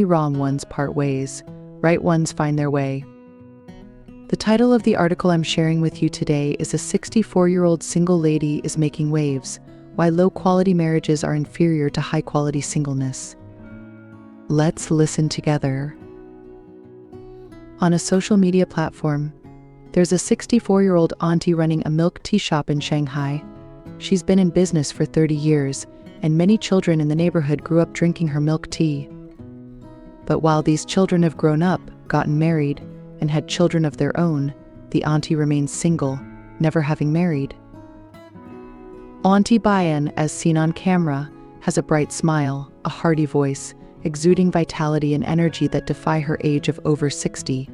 wrong ones part ways, right ones find their way. The title of the article I'm sharing with you today is "A 64-year-old single lady is making waves, why low-quality marriages are inferior to high-quality singleness." Let's listen together. On a social media platform, there's a 64-year-old auntie running a milk tea shop in Shanghai. She's been in business for 30 years, and many children in the neighborhood grew up drinking her milk tea. But while these children have grown up, gotten married, and had children of their own, the auntie remains single, never having married. Auntie Bianne, as seen on camera, has a bright smile, a hearty voice, exuding vitality and energy that defy her age of over 60.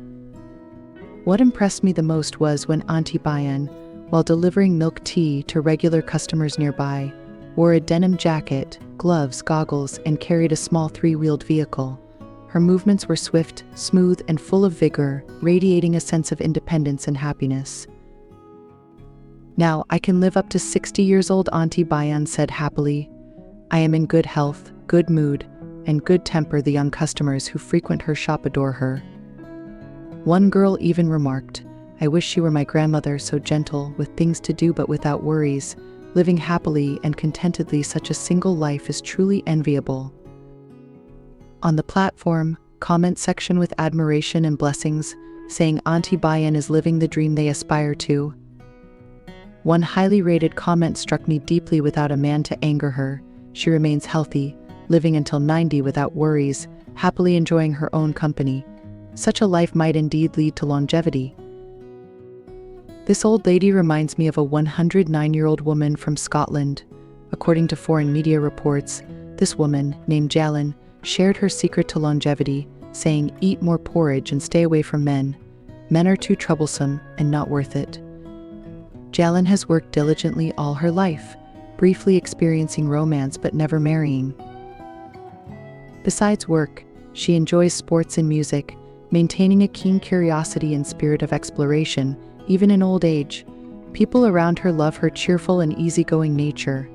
What impressed me the most was when Auntie Bianne, while delivering milk tea to regular customers nearby, wore a denim jacket, gloves, goggles, and carried a small 3-wheeled vehicle. Her movements were swift, smooth, and full of vigor, radiating a sense of independence and happiness. "Now, I can live up to 60 years old," Auntie Bianne said happily. "I am in good health, good mood, and good temper." The young customers who frequent her shop adore her. One girl even remarked, "I wish she were my grandmother, so gentle, with things to do but without worries, living happily and contentedly. Such a single life is truly enviable." On the platform, comment section with admiration and blessings, saying Auntie Bianne is living the dream they aspire to. One highly rated comment struck me deeply: "Without a man to anger her, she remains healthy, living until 90 without worries, happily enjoying her own company. Such a life might indeed lead to longevity." This old lady reminds me of a 109-year-old woman from Scotland. According to foreign media reports, this woman, named Jalyn, shared her secret to longevity, saying, "Eat more porridge and stay away from men. Men are too troublesome and not worth it." Jalyn has worked diligently all her life, briefly experiencing romance but never marrying. Besides work, she enjoys sports and music, maintaining a keen curiosity and spirit of exploration, even in old age. People around her love her cheerful and easygoing nature.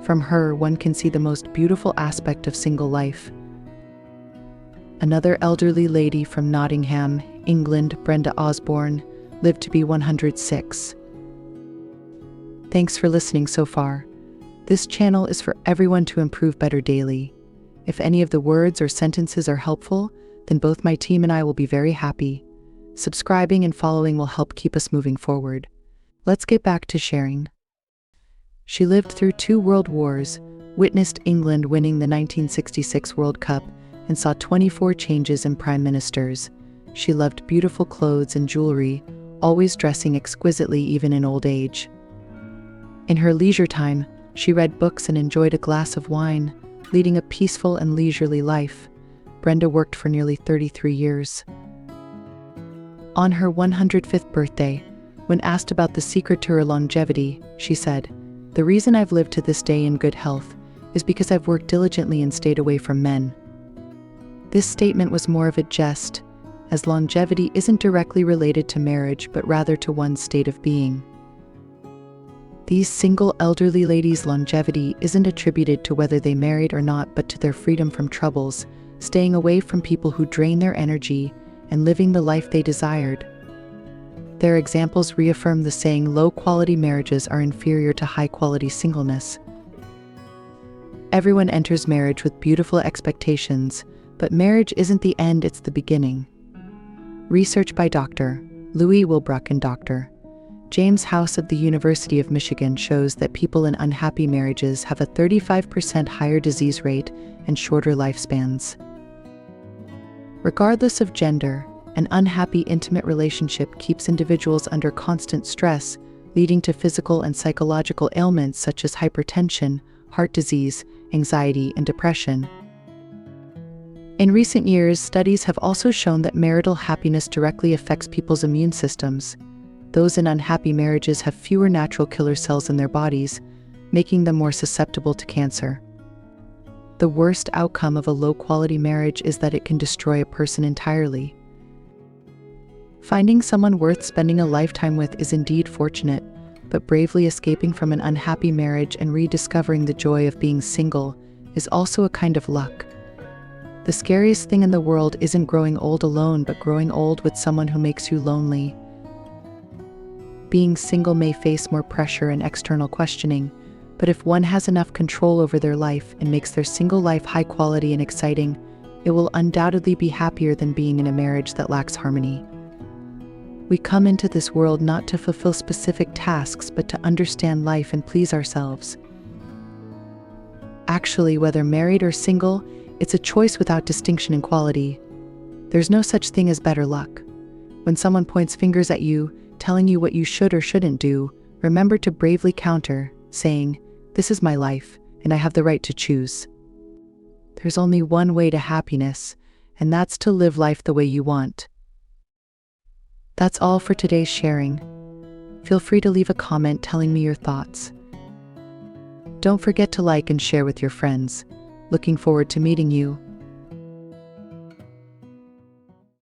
From her, one can see the most beautiful aspect of single life. Another elderly lady from Nottingham, England, Brenda Osborne, lived to be 106. Thanks for listening so far. This channel is for everyone to improve better daily. If any of the words or sentences are helpful, then both my team and I will be very happy. Subscribing and following will help keep us moving forward. Let's get back to sharing. She lived through 2 world wars, witnessed England winning the 1966 World Cup, and saw 24 changes in prime ministers. She loved beautiful clothes and jewelry, always dressing exquisitely even in old age. In her leisure time, she read books and enjoyed a glass of wine, leading a peaceful and leisurely life. Brenda worked for nearly 33 years. On her 105th birthday, when asked about the secret to her longevity, she said, "The reason I've lived to this day in good health is because I've worked diligently and stayed away from men." This statement was more of a jest, as longevity isn't directly related to marriage but rather to one's state of being. These single elderly ladies' longevity isn't attributed to whether they married or not, but to their freedom from troubles, staying away from people who drain their energy, and living the life they desired. Their examples reaffirm the saying, low-quality marriages are inferior to high-quality singleness. Everyone enters marriage with beautiful expectations, but marriage isn't the end, it's the beginning. Research by Dr. Louis Wilbrock and Dr. James House of the University of Michigan shows that people in unhappy marriages have a 35% higher disease rate and shorter lifespans. Regardless of gender, an unhappy intimate relationship keeps individuals under constant stress, leading to physical and psychological ailments such as hypertension, heart disease, anxiety, and depression. In recent years, studies have also shown that marital happiness directly affects people's immune systems. Those in unhappy marriages have fewer natural killer cells in their bodies, making them more susceptible to cancer. The worst outcome of a low-quality marriage is that it can destroy a person entirely. Finding someone worth spending a lifetime with is indeed fortunate, but bravely escaping from an unhappy marriage and rediscovering the joy of being single is also a kind of luck. The scariest thing in the world isn't growing old alone, but growing old with someone who makes you lonely. Being single may face more pressure and external questioning, but if one has enough control over their life and makes their single life high quality and exciting, it will undoubtedly be happier than being in a marriage that lacks harmony. We come into this world not to fulfill specific tasks, but to understand life and please ourselves. Actually, whether married or single, it's a choice without distinction in quality. There's no such thing as better luck. When someone points fingers at you, telling you what you should or shouldn't do, remember to bravely counter, saying, "This is my life, and I have the right to choose." There's only one way to happiness, and that's to live life the way you want. That's all for today's sharing. Feel free to leave a comment telling me your thoughts. Don't forget to like and share with your friends. Looking forward to meeting you.